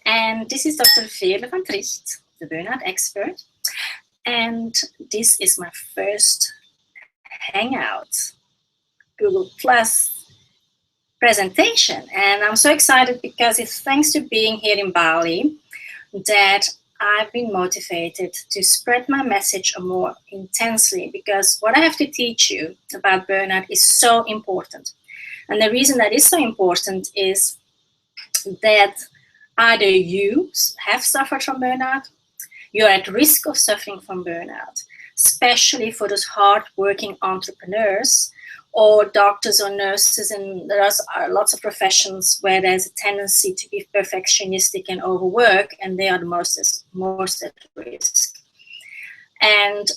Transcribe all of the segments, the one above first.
And this is Dr. Veerle van Tricht, the burnout expert. And this is my first Hangout Google Plus presentation. And I'm so excited because it's thanks to being here in Bali that I've been motivated to spread my message more intensely, because what I have to teach you about burnout is so important. And the reason that is so important is that either you have suffered from burnout, you're at risk of suffering from burnout, especially for those hard-working entrepreneurs or doctors or nurses, and there are lots of professions where there's a tendency to be perfectionistic and overwork, and they are the most at risk. And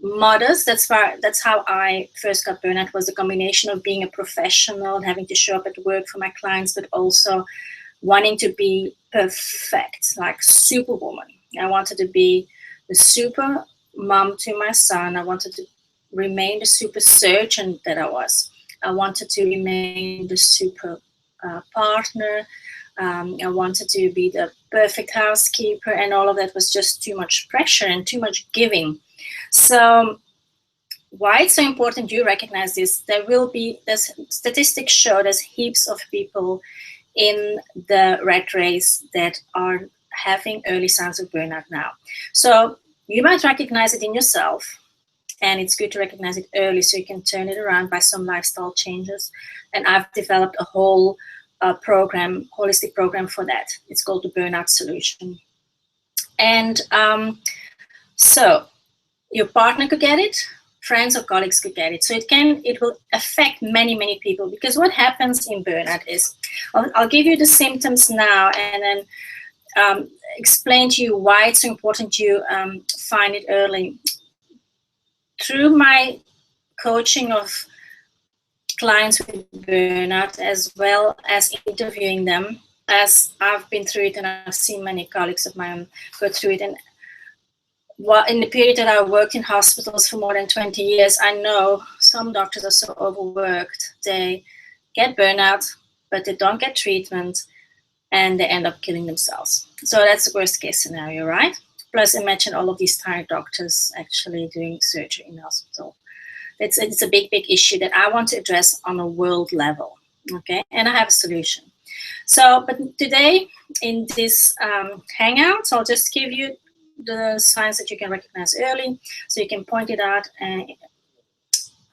mothers, that's how I first got burnout, was the combination of being a professional, having to show up at work for my clients, but also wanting to be perfect, like superwoman. I wanted to be the super mom to my son. I wanted to remain the super surgeon that I was. I wanted to remain the super partner. I wanted to be the perfect housekeeper, and all of that was just too much pressure and too much giving. So why it's so important you recognize this, there's statistics show there's heaps of people in the rat race that are having early signs of burnout now. So you might recognize it in yourself, and it's good to recognize it early so you can turn it around by some lifestyle changes. And I've developed a whole holistic program for that. It's called the Burnout Solution. And so your partner could get it, friends or colleagues could get it. So it will affect many people, because what happens in burnout is, I'll give you the symptoms now and then explain to you why it's so important you find it early. Through my coaching of clients with burnout, as well as interviewing them, as I've been through it and I've seen many colleagues of mine go through it, and in the period that I worked in hospitals for more than 20 years, I know some doctors are so overworked, they get burnout, but they don't get treatment, and they end up killing themselves. So that's the worst case scenario, right? Plus, imagine all of these tired doctors actually doing surgery in the hospital. It's a big issue that I want to address on a world level, okay? And I have a solution. So, but today in this Hangout, I'll just give you the signs that you can recognize early, so you can point it out and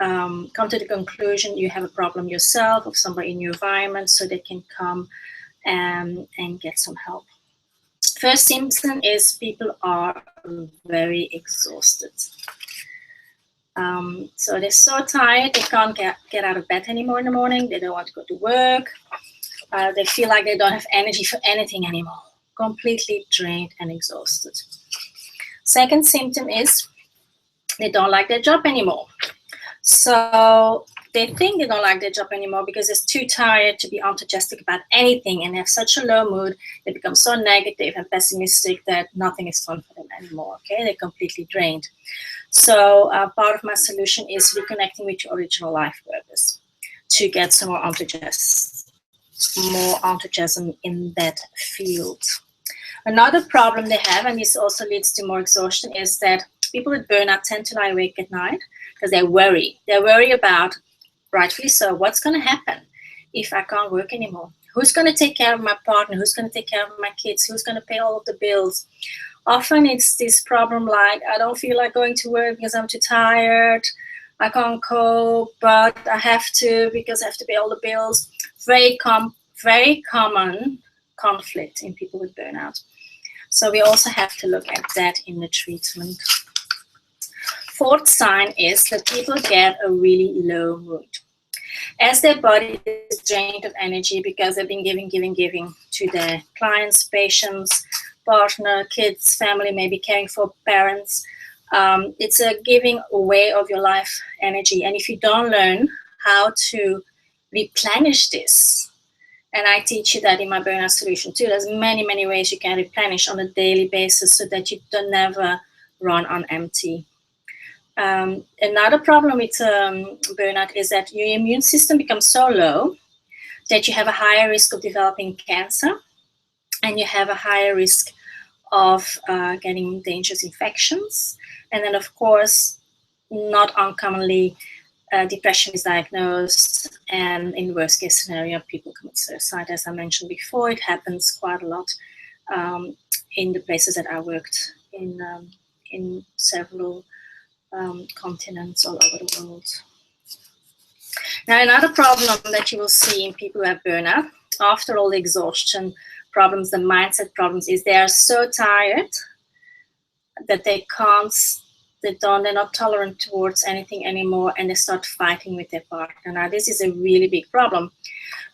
come to the conclusion you have a problem yourself or somebody in your environment, so they can come and get some help. First symptom is people are very exhausted. So they're so tired, they can't get out of bed anymore in the morning, they don't want to go to work, they feel like they don't have energy for anything anymore, completely drained and exhausted. Second symptom is they don't like their job anymore. So they think they don't like their job anymore because they're too tired to be enthusiastic about anything, and they have such a low mood, they become so negative and pessimistic that nothing is fun for them anymore, okay? They're completely drained. So part of my solution is reconnecting with your original life purpose to get some more enthusiasm in that field. Another problem they have, and this also leads to more exhaustion, is that people with burnout tend to lie awake at night because they worry. They worry about, rightfully so, what's going to happen if I can't work anymore? Who's going to take care of my partner? Who's going to take care of my kids? Who's going to pay all of the bills? Often it's this problem like, I don't feel like going to work because I'm too tired. I can't cope, but I have to because I have to pay all the bills. Very common conflict in people with burnout. So we also have to look at that in the treatment. Fourth sign is that people get a really low mood. As their body is drained of energy because they've been giving to their clients, patients, partner, kids, family, maybe caring for parents. It's a giving away of your life energy. And if you don't learn how to replenish this, and I teach you that in my burnout solution too, there's many ways you can replenish on a daily basis so that you don't never run on empty. Another problem with burnout is that your immune system becomes so low that you have a higher risk of developing cancer and you have a higher risk of getting dangerous infections. And then, of course, not uncommonly, depression is diagnosed, and in worst case scenario, people commit suicide. As I mentioned before, it happens quite a lot in the places that I worked in several continents all over the world. Now, another problem that you will see in people who have burnout, after all the exhaustion problems, the mindset problems, is they are so tired that they're not tolerant towards anything anymore, and they start fighting with their partner. Now, this is a really big problem,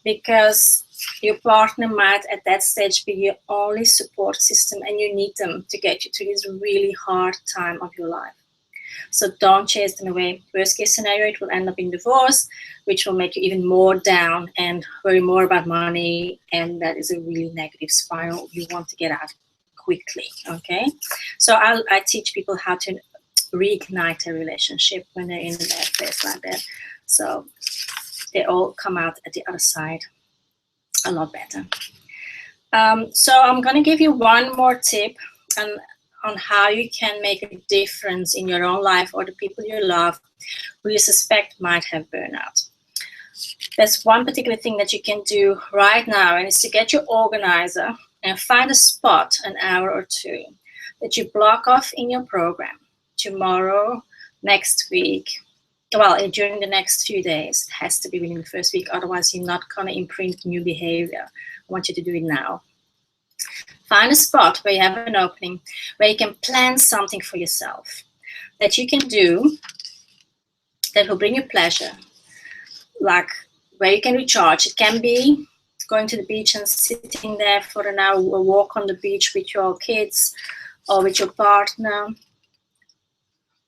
because your partner might at that stage be your only support system, and you need them to get you through this really hard time of your life. So don't chase them away. Worst case scenario, it will end up in divorce, which will make you even more down and worry more about money, and that is a really negative spiral you want to get out quickly. Okay, so I teach people how to reignite a relationship when they're in a bad place like that, so they all come out at the other side a lot better. So I'm going to give you one more tip on how you can make a difference in your own life or the people you love who you suspect might have burnout. There's one particular thing that you can do right now, and it's to get your organizer and find a spot, an hour or two, that you block off in your program. Tomorrow, next week, well, during the next few days. It has to be within the first week, otherwise you're not going to imprint new behavior. I want you to do it now. Find a spot where you have an opening, where you can plan something for yourself that you can do that will bring you pleasure, like where you can recharge. It can be going to the beach and sitting there for an hour, a walk on the beach with your kids or with your partner.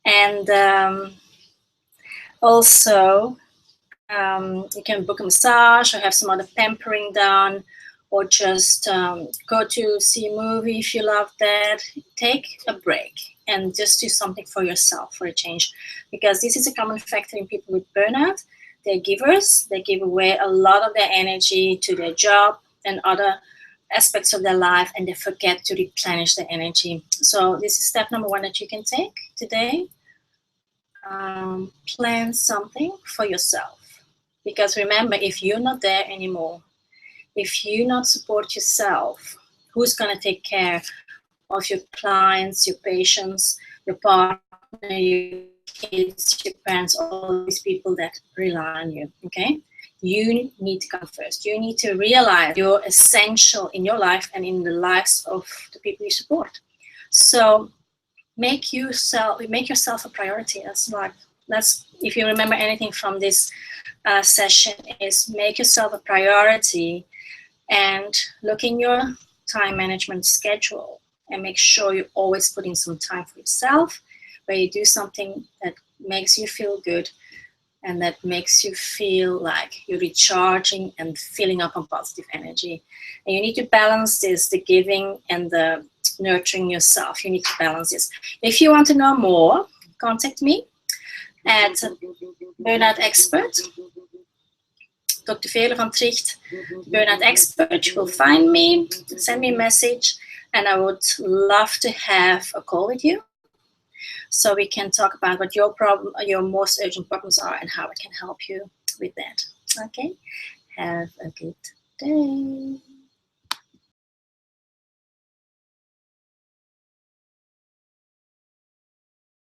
And also, you can book a massage or have some other pampering done, or just go to see a movie if you love that. Take a break and just do something for yourself for a change, because this is a common factor in people with burnout. They're givers. They give away a lot of their energy to their job and other aspects of their life, and they forget to replenish their energy. So this is step number one that you can take today. Plan something for yourself, because remember, if you're not there anymore, if you not support yourself, who's going to take care of your clients, your patients, your partner, your kids, your parents, all these people that rely on you? Okay, you need to come first. You need to realize you're essential in your life and in the lives of the people you support. So make yourself a priority. That's if you remember anything from this session, is make yourself a priority, and look in your time management schedule and make sure you always put in some time for yourself, where you do something that makes you feel good and that makes you feel like you're recharging and filling up on positive energy. And you need to balance this, the giving and the nurturing yourself. You need to balance this. If you want to know more, contact me at Burnout Expert. Dr. Veerle van Tricht, Burnout Expert. You will find me, send me a message, and I would love to have a call with you so we can talk about what your most urgent problems are and how I can help you with that. Okay, have a good day.